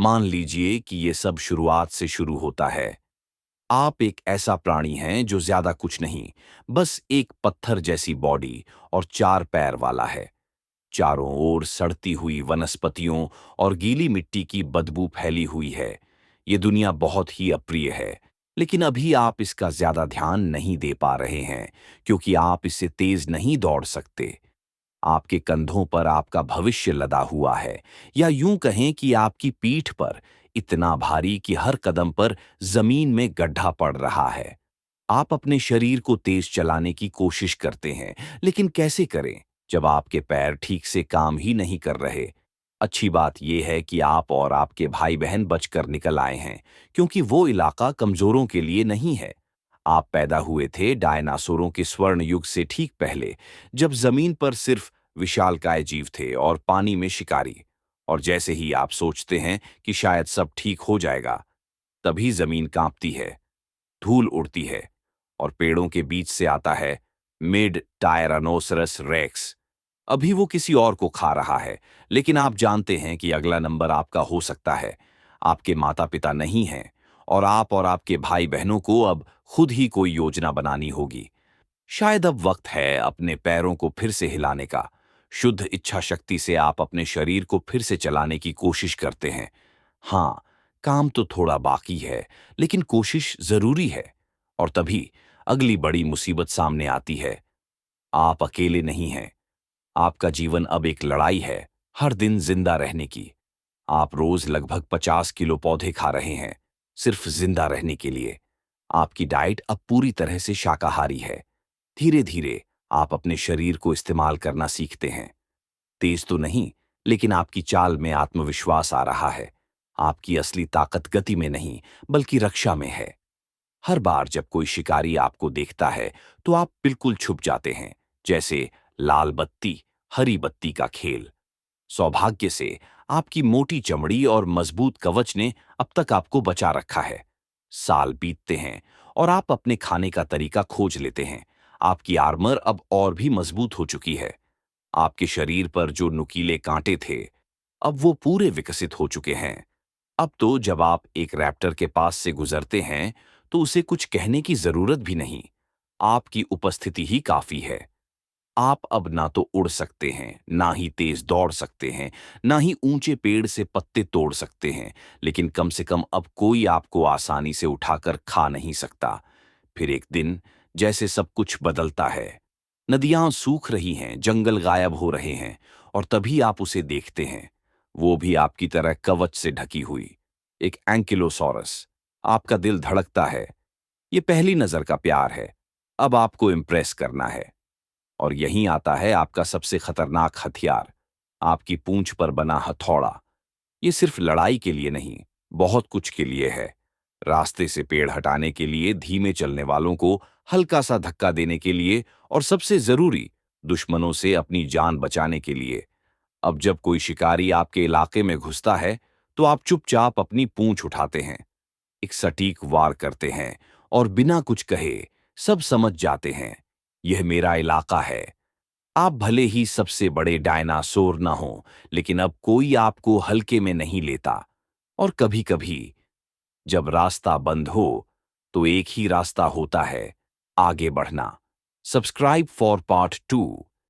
मान लीजिए कि ये सब शुरुआत से शुरू होता है। आप एक ऐसा प्राणी हैं जो ज्यादा कुछ नहीं, बस एक पत्थर जैसी बॉडी और चार पैर वाला है। चारों ओर सड़ती हुई वनस्पतियों और गीली मिट्टी की बदबू फैली हुई है। ये दुनिया बहुत ही अप्रिय है, लेकिन अभी आप इसका ज्यादा ध्यान नहीं दे पा रहे हैं, क्योंकि आप इससे तेज नहीं दौड़ सकते। आपके कंधों पर आपका भविष्य लदा हुआ है, या यूं कहें कि आपकी पीठ पर, इतना भारी कि हर कदम पर जमीन में गड्ढा पड़ रहा है। आप अपने शरीर को तेज चलाने की कोशिश करते हैं, लेकिन कैसे करें जब आपके पैर ठीक से काम ही नहीं कर रहे। अच्छी बात यह है कि आप और आपके भाई बहन बचकर निकल आए हैं, क्योंकि वो इलाका कमजोरों के लिए नहीं है। आप पैदा हुए थे डायनासोरों के स्वर्ण युग से ठीक पहले, जब जमीन पर सिर्फ विशालकाय जीव थे और पानी में शिकारी। और जैसे ही आप सोचते हैं कि शायद सब ठीक हो जाएगा, तभी जमीन कांपती है, धूल उड़ती है, और पेड़ों के बीच से आता है मिड टायरानोसरस रेक्स। अभी वो किसी और को खा रहा है, लेकिन आप जानते हैं कि अगला नंबर आपका हो सकता है। आपके माता पिता नहीं हैं, और आप और आपके भाई बहनों को अब खुद ही कोई योजना बनानी होगी। शायद अब वक्त है अपने पैरों को फिर से हिलाने का। शुद्ध इच्छा शक्ति से आप अपने शरीर को फिर से चलाने की कोशिश करते हैं। हाँ, काम तो थोड़ा बाकी है, लेकिन कोशिश जरूरी है। और तभी अगली बड़ी मुसीबत सामने आती है। आप अकेले नहीं हैं। आपका जीवन अब एक लड़ाई है, हर दिन जिंदा रहने की। आप रोज लगभग 50 किलो पौधे खा रहे हैं, सिर्फ जिंदा रहने के लिए। आपकी डाइट अब पूरी तरह से शाकाहारी है। धीरे धीरे आप अपने शरीर को इस्तेमाल करना सीखते हैं। तेज तो नहीं, लेकिन आपकी चाल में आत्मविश्वास आ रहा है। आपकी असली ताकत गति में नहीं, बल्कि रक्षा में है। हर बार जब कोई शिकारी आपको देखता है, तो आप बिल्कुल छुप जाते हैं, जैसे लाल बत्ती हरी बत्ती का खेल। सौभाग्य से आपकी मोटी चमड़ी और मजबूत कवच ने अब तक आपको बचा रखा है। साल बीतते हैं, और आप अपने खाने का तरीका खोज लेते हैं। आपकी आर्मर अब और भी मजबूत हो चुकी है। आपके शरीर पर जो नुकीले कांटे थे, अब वो पूरे विकसित हो चुके हैं। अब तो जब आप एक रैप्टर के पास से गुजरते हैं, तो उसे कुछ कहने की जरूरत भी नहीं। आपकी उपस्थिति ही काफी है। आप अब ना तो उड़ सकते हैं, ना ही तेज दौड़ सकते हैं, ना ही ऊंचे पेड़ से पत्ते तोड़ सकते हैं, लेकिन कम से कम अब कोई आपको आसानी से उठाकर खा नहीं सकता। फिर एक दिन, जैसे सब कुछ बदलता है। नदियां सूख रही हैं, जंगल गायब हो रहे हैं, और तभी आप उसे देखते हैं। वो भी आपकी तरह कवच से ढकी हुई, एक एंकिलोसॉरस। आपका दिल धड़कता है। ये पहली नजर का प्यार है। अब आपको इम्प्रेस करना है। और यहीं आता है आपका सबसे खतरनाक हथियार, आपकी पूंछ पर बना हथौड़ा। ये सिर्फ लड़ाई के लिए नहीं, बहुत कुछ के लिए है। रास्ते से पेड़ हटाने के लिए, धीमे चलने वालों को हल्का सा धक्का देने के लिए, और सबसे जरूरी, दुश्मनों से अपनी जान बचाने के लिए। अब जब कोई शिकारी आपके इलाके में घुसता है, तो आप चुपचाप अपनी पूंछ उठाते हैं, एक सटीक वार करते हैं, और बिना कुछ कहे सब समझ जाते हैं, यह मेरा इलाका है। आप भले ही सबसे बड़े डायनासोर ना हो, लेकिन अब कोई आपको हल्के में नहीं लेता। और कभी-कभी जब रास्ता बंद हो, तो एक ही रास्ता होता है, आगे बढ़ना। Subscribe for part 2।